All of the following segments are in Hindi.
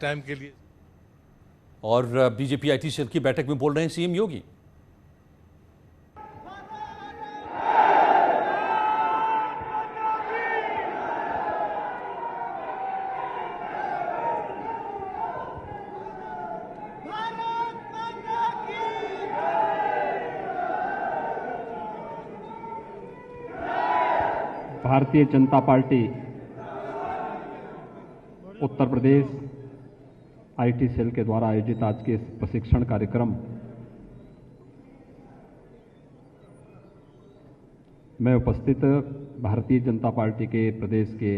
टाइम के लिए। और बीजेपी आईटी सेल की बैठक में बोल रहे हैं CM Yogi. Bharatiya Janata Party Uttar Pradesh IT cell के द्वारा आयोजित आज के इस प्रशिक्षण कार्यक्रम में उपस्थित भारतीय जनता पार्टी के प्रदेश के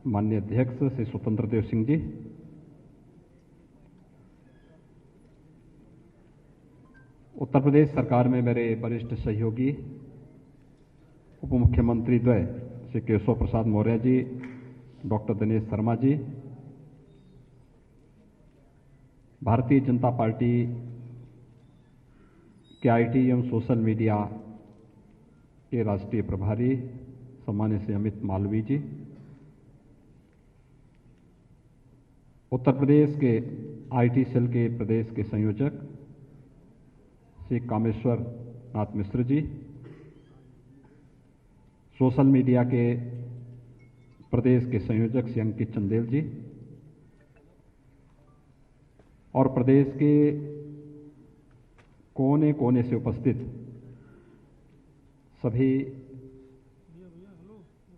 माननीय अध्यक्ष श्री स्वतंत्र देव सिंह जी, उत्तर प्रदेश सरकार में मेरे वरिष्ठ सहयोगी उप मुख्यमंत्री द्वय श्री केशव प्रसाद मौर्य जी, डॉक्टर दिनेश शर्मा जी, भारतीय जनता पार्टी के आईटी एवं सोशल मीडिया के राष्ट्रीय प्रभारी सम्मान्य श्री अमित मालवीय जी, उत्तर प्रदेश के आईटी सेल के प्रदेश के संयोजक श्री कामेश्वर नाथ मिश्र जी, सोशल मीडिया के प्रदेश के संयोजक श्री अंकित चंदेल जी और प्रदेश के कोने कोने से उपस्थित सभी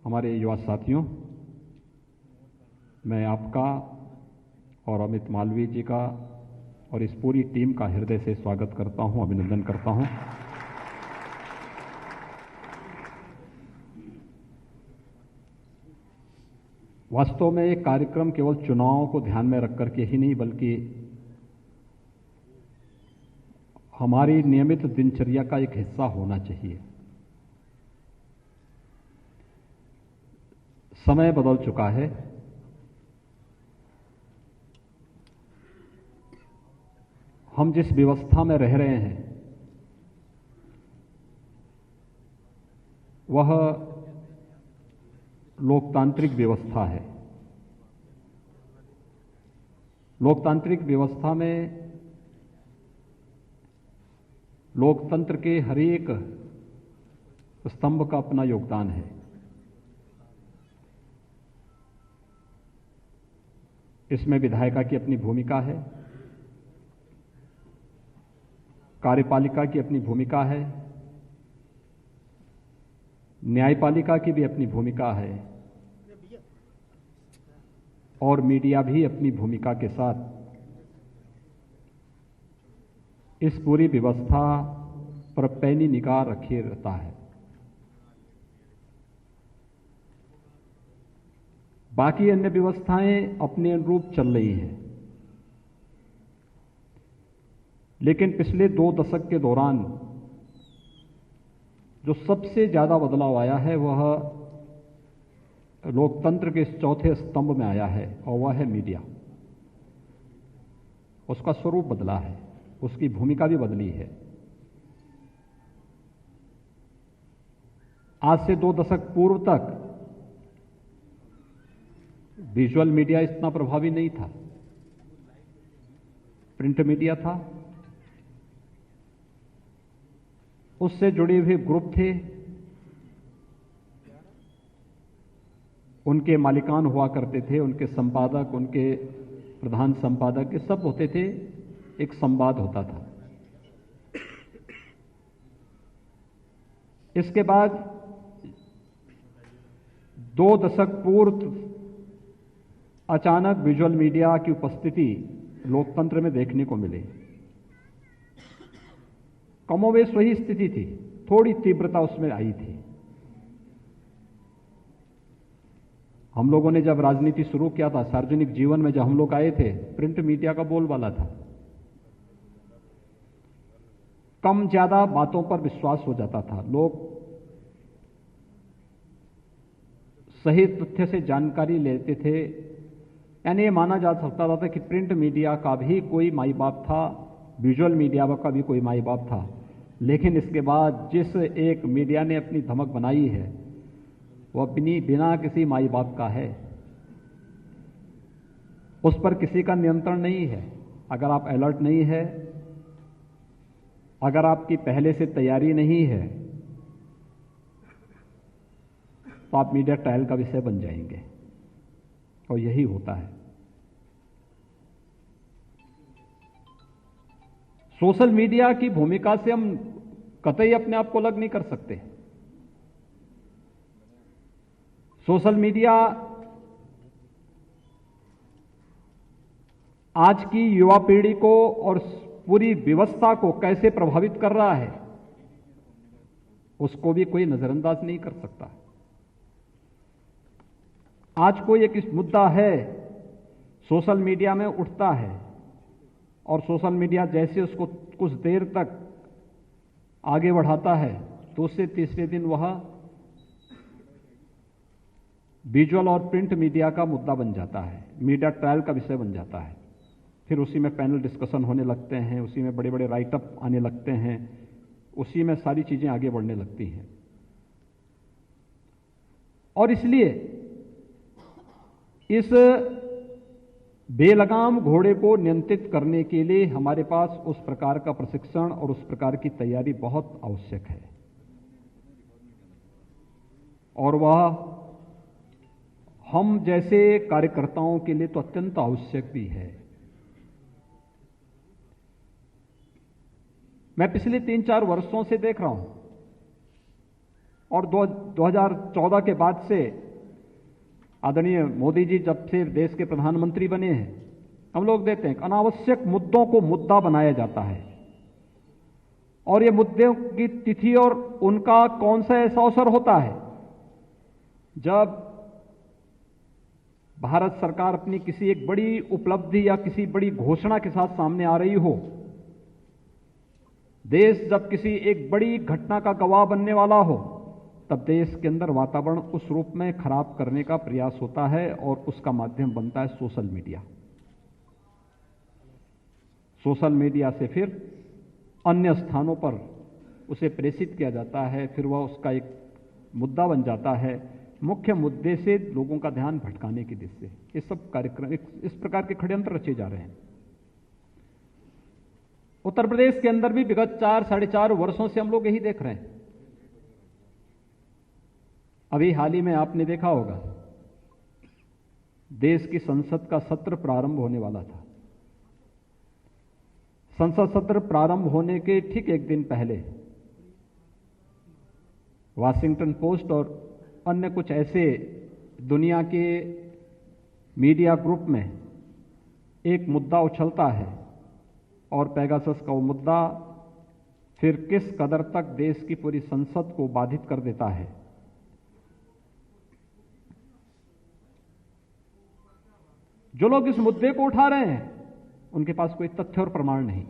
हमारे युवा साथियों, मैं आपका और अमित मालवीय जी का और इस पूरी टीम का हृदय से स्वागत करता हूं, अभिनंदन करता हूं। वास्तव में ये कार्यक्रम केवल चुनाव को ध्यान में रख करके ही नहीं, बल्कि हमारी नियमित दिनचर्या का एक हिस्सा होना चाहिए। समय बदल चुका है। हम जिस व्यवस्था में रह रहे हैं वह लोकतांत्रिक व्यवस्था है। लोकतांत्रिक व्यवस्था में लोकतंत्र के हर एक स्तंभ का अपना योगदान है। इसमें विधायिका की अपनी भूमिका है, कार्यपालिका की अपनी भूमिका है, न्यायपालिका की भी अपनी भूमिका है और मीडिया भी अपनी भूमिका के साथ इस पूरी व्यवस्था पर पैनी निगाह रखे रहता है। बाकी अन्य व्यवस्थाएं अपने अनुरूप चल रही हैं, लेकिन पिछले 2 दशक के दौरान जो सबसे ज्यादा बदलाव आया है वह लोकतंत्र के इस चौथे स्तंभ में आया है और वह है मीडिया। उसका स्वरूप बदला है, उसकी भूमिका भी बदली है। आज से 2 दशक पूर्व तक विजुअल मीडिया इतना प्रभावी नहीं था, प्रिंट मीडिया था, उससे जुड़े हुए ग्रुप थे, उनके मालिकान हुआ करते थे, उनके संपादक, उनके प्रधान संपादक, ये सब होते थे, एक संवाद होता था। इसके बाद 2 दशक पूर्व अचानक विजुअल मीडिया की उपस्थिति लोकतंत्र में देखने को मिली। कमोवेश वही स्थिति थी, थोड़ी तीव्रता उसमें आई थी। हम लोगों ने जब राजनीति शुरू किया था, सार्वजनिक जीवन में जब हम लोग आए थे, प्रिंट मीडिया का बोलबाला था। कम ज्यादा बातों पर विश्वास हो जाता था, लोग सही तथ्य से जानकारी लेते थे। यानी ये माना जा सकता था कि प्रिंट मीडिया का भी कोई माई बाप था, विजुअल मीडिया का भी कोई माई बाप था। लेकिन इसके बाद जिस एक मीडिया ने अपनी धमक बनाई है वो अपनी बिना किसी माई बाप का है। उस पर किसी का नियंत्रण नहीं है। अगर आप अलर्ट नहीं है, अगर आपकी पहले से तैयारी नहीं है, तो आप मीडिया ट्रायल का विषय बन जाएंगे, और यही होता है। सोशल मीडिया की भूमिका से हम कतई अपने आप को अलग नहीं कर सकते। सोशल मीडिया आज की युवा पीढ़ी को और पूरी व्यवस्था को कैसे प्रभावित कर रहा है, उसको भी कोई नजरअंदाज नहीं कर सकता। आज कोई एक मुद्दा है, सोशल मीडिया में उठता है, और सोशल मीडिया जैसे उसको कुछ देर तक आगे बढ़ाता है, दूसरे तीसरे दिन वह विजुअल और प्रिंट मीडिया का मुद्दा बन जाता है, मीडिया ट्रायल का विषय बन जाता है। फिर उसी में पैनल डिस्कशन होने लगते हैं, उसी में बड़े बड़े राइटअप आने लगते हैं, उसी में सारी चीजें आगे बढ़ने लगती हैं। और इसलिए इस बेलगाम घोड़े को नियंत्रित करने के लिए हमारे पास उस प्रकार का प्रशिक्षण और उस प्रकार की तैयारी बहुत आवश्यक है, और वह हम जैसे कार्यकर्ताओं के लिए तो अत्यंत आवश्यक भी है। मैं पिछले 3-4 वर्षों से देख रहा हूं, और 2014 के बाद से आदरणीय मोदी जी जब से देश के प्रधानमंत्री बने हैं, हम लोग देखते हैं अनावश्यक मुद्दों को मुद्दा बनाया जाता है, और ये मुद्दों की तिथि और उनका कौन सा ऐसा अवसर होता है जब भारत सरकार अपनी किसी एक बड़ी उपलब्धि या किसी बड़ी घोषणा के साथ सामने आ रही हो, देश जब किसी एक बड़ी घटना का गवाह बनने वाला हो, तब देश के अंदर वातावरण उस रूप में खराब करने का प्रयास होता है, और उसका माध्यम बनता है सोशल मीडिया। सोशल मीडिया से फिर अन्य स्थानों पर उसे प्रेषित किया जाता है, फिर वह उसका एक मुद्दा बन जाता है, मुख्य मुद्दे से लोगों का ध्यान भटकाने की दिशा से। ये सब कार्यक्रम इस प्रकार के षड्यंत्र रचे जा रहे हैं। उत्तर प्रदेश के अंदर भी विगत 4-4.5 वर्षों से हम लोग यही देख रहे हैं। अभी हाल ही में आपने देखा होगा, देश की संसद का सत्र प्रारंभ होने वाला था। संसद सत्र प्रारंभ होने के ठीक एक दिन पहले वाशिंगटन पोस्ट और अन्य कुछ ऐसे दुनिया के मीडिया ग्रुप में एक मुद्दा उछलता है, और पेगासस का वो मुद्दा फिर किस कदर तक देश की पूरी संसद को बाधित कर देता है। जो लोग इस मुद्दे को उठा रहे हैं, उनके पास कोई तथ्य और प्रमाण नहीं,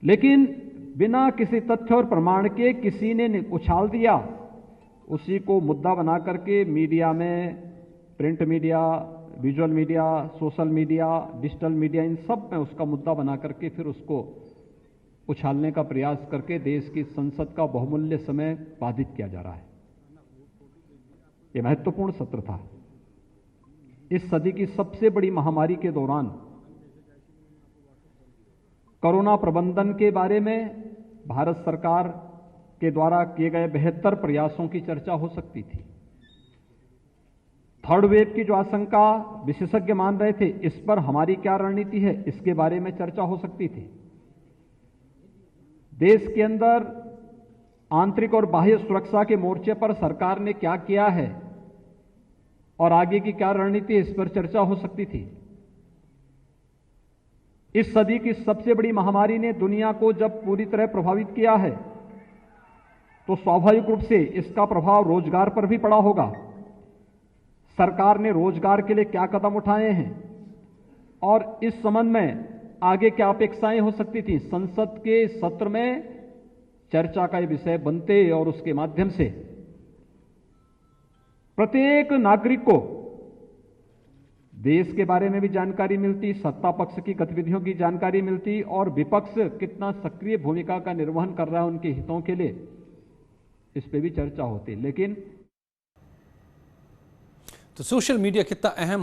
लेकिन बिना किसी तथ्य और प्रमाण के किसी ने उछाल दिया, उसी को मुद्दा बना करके मीडिया में, print media, visual media, social media, digital media, इन सब में उसका मुद्दा बना करके फिर उसको उछालने का प्रयास करके देश की संसद का बहुमूल्य समय बाधित किया जा रहा है। यह महत्वपूर्ण सत्र था। इस सदी की सबसे बड़ी महामारी के दौरान कोरोना प्रबंधन के बारे में भारत सरकार के द्वारा किए गए बेहतर प्रयासों की चर्चा हो सकती थी। थर्ड वेव की जो आशंका विशेषज्ञ मान रहे थे, इस पर हमारी क्या रणनीति है, इसके बारे में चर्चा हो सकती थी। देश के अंदर आंतरिक और बाह्य सुरक्षा के मोर्चे पर सरकार ने क्या किया है और आगे की क्या रणनीति है, इस पर चर्चा हो सकती थी। इस सदी की सबसे बड़ी महामारी ने दुनिया को जब पूरी तरह प्रभावित किया है, तो स्वाभाविक रूप से इसका प्रभाव रोजगार पर भी पड़ा होगा। सरकार ने रोजगार के लिए क्या कदम उठाए हैं और इस संबंध में आगे क्या अपेक्षाएं हो सकती थी, संसद के सत्र में चर्चा का यह विषय बनते और उसके माध्यम से प्रत्येक नागरिक को देश के बारे में भी जानकारी मिलती, सत्ता पक्ष की गतिविधियों की जानकारी मिलती और विपक्ष कितना सक्रिय भूमिका का निर्वहन कर रहा है उनके हितों के लिए, इस पे भी चर्चा होती। लेकिन तो सोशल मीडिया कितना अहम